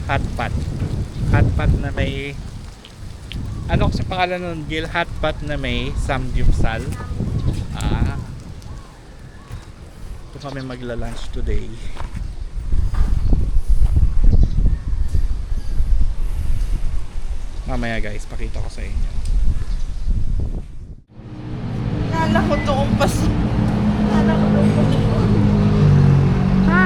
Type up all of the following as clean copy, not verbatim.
hot pot. Hot pot na may ano kasi pangalan nun, Gil, hot pot na may samgyupsal. Ito kami magla-lunch today. Mamaya guys, pakita ko sa inyo. Kala ko doon pa. Kala ko doon pa. Ha?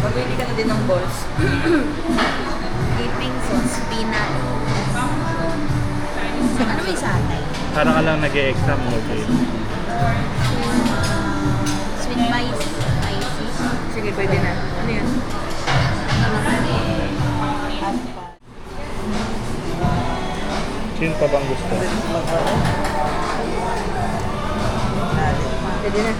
Magbili ka na din ng balls. Dipping sauce, peanut. Ano may satay? Para ka lang nag-e-exam mo, Gil. Sweet spicy. Sige, pwede na. Ano yun? Sino pa bang gusto? Pwede na.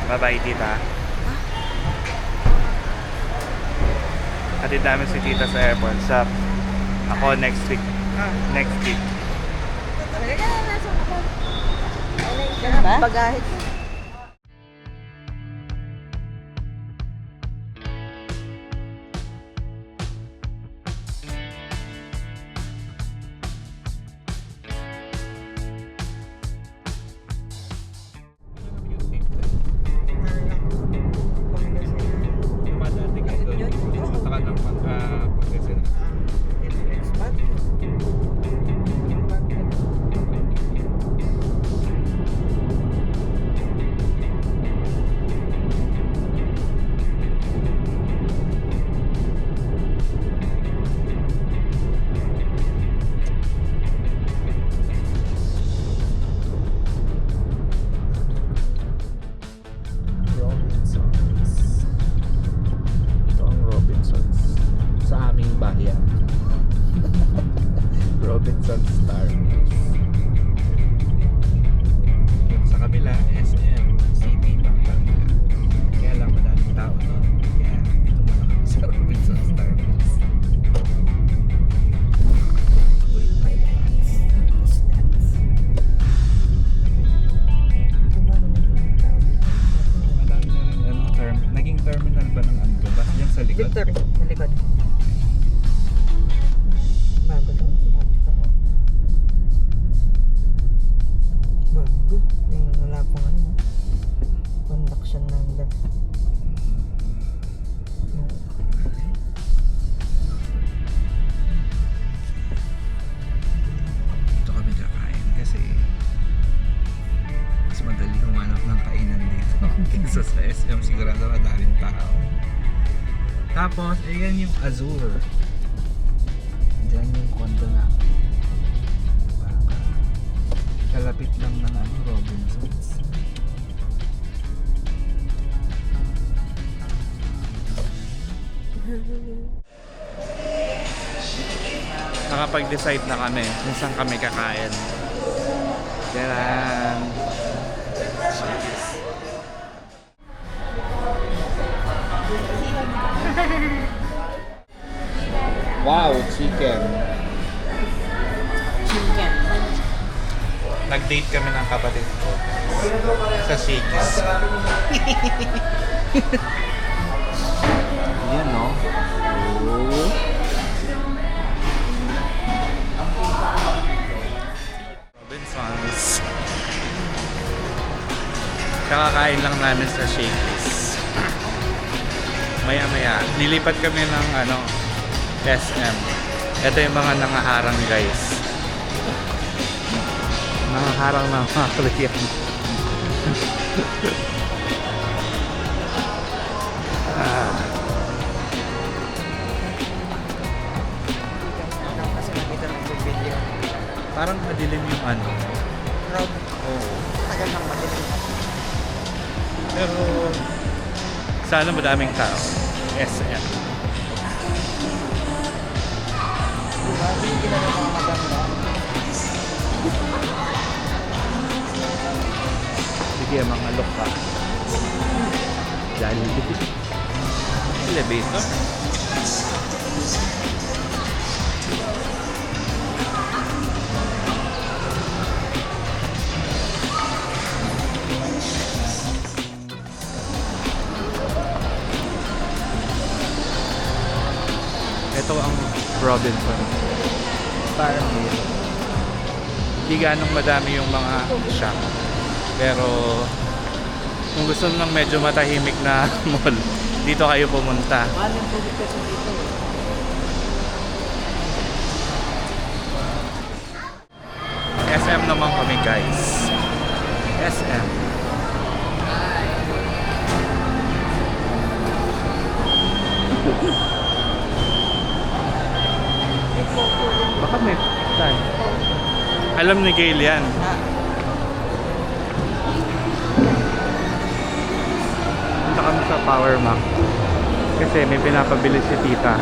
Bye-bye, tita. Hatid namin si tita sa airport. Ako next week. Next week. Ganun ba? Bagahe ko. Ito ang Robinsons sa aming bayan. Robinsons Star Mills. Sa kabila, SM City Pampanga. Kaya lang madaming tao nun. Kaya dito muna kami sa Robinsons Star Mills. Madami na rin naging terminal ba ng ano ba? Yan sa likod. Victor, nalikod. Bago daw. Bago. Yung wala pang ano. Conduction number. Dito kami kakain kasi mas madali humanap ng kainan dito kaysa sa SM. Sigurado madaming tao. Tapos, ayan yung Azure. Diyan yung condo na. Kalapit lang ng Robinsons. Nakapag-decide na kami kung saan kami kakain. Yan. Wow, chicken. Chicken. Nag-date kami ng kapatid ko sa Shakey's. Yan, no? Oh. namin sa Shakey's. Maya-maya, nilipat kami ng SM. Ito yung mga nangaharang guys. Nangaharang na mga kliyente. Kasi nakita ng video. Parang madilim yung Road. Oo. Tagal ng madilim. Pero sana madaming tao. SM. Diba? Hindi na ng mga maganda. Sige, mga loka. Jollibee. Elevator. Ito ang Robinson. Parang hindi ganong madami yung mga shop. Pero kung gusto nyo ng medyo matahimik na mall, dito kayo pumunta. Mahal yung tubig kasi dito. SM naman kami guys. SM. Baka may time. Alam ni Gail yan. Punta kami sa Power Mac. Kasi may pinapabili si tita.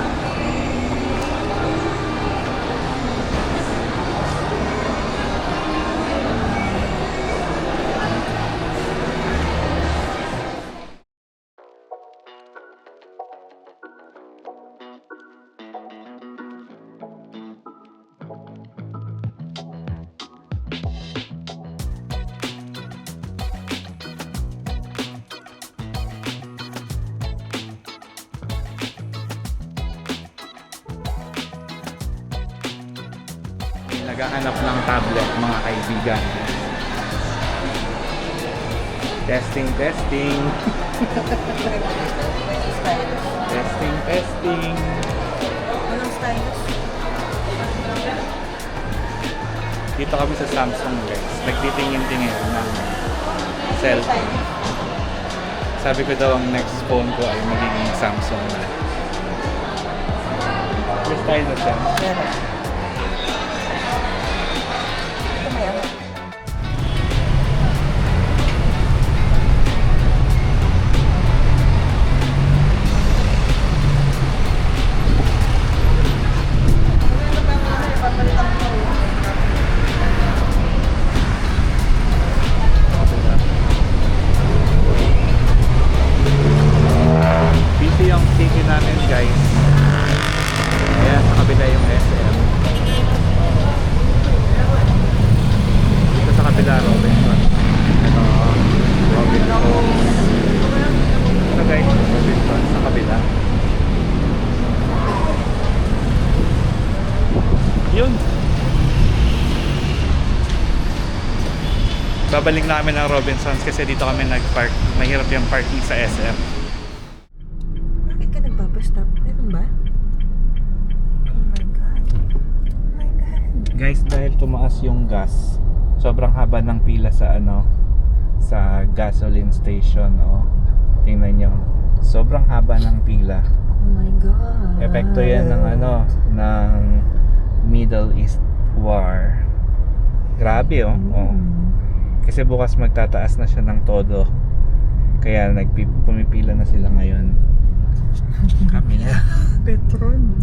Naghahanap ng tablet mga kaibigan. Testing. Testing. Anong stylus? Dito kami sa Samsung guys. Nagtitingin-tingin ng cellphone. Sabi ko daw ang next phone ko ay magiging Samsung na. May stylus yan. Meron. Ito may ano? Busy yung city namin guys. Ayan, sa kabila yung SM. Dito sa kabila, Robinson. Ito, Robinson. Ito guys, Robinson sa kabila. Yun. Babalik namin ang Robinsons kasi dito kami nag-park. Mahirap yung parking sa SM. Bakit ka nagpapastop? Meron ba? Oh my God. Oh my God. Guys, dahil tumaas yung gas, sobrang haba ng pila sa sa gasoline station, tingnan nyo, sobrang haba ng pila. Oh my God. Epekto yan ng ng Middle East War. Grabe kasi bukas magtataas na siya ng todo, kaya pumipila na sila ngayon. Kami na. Petron.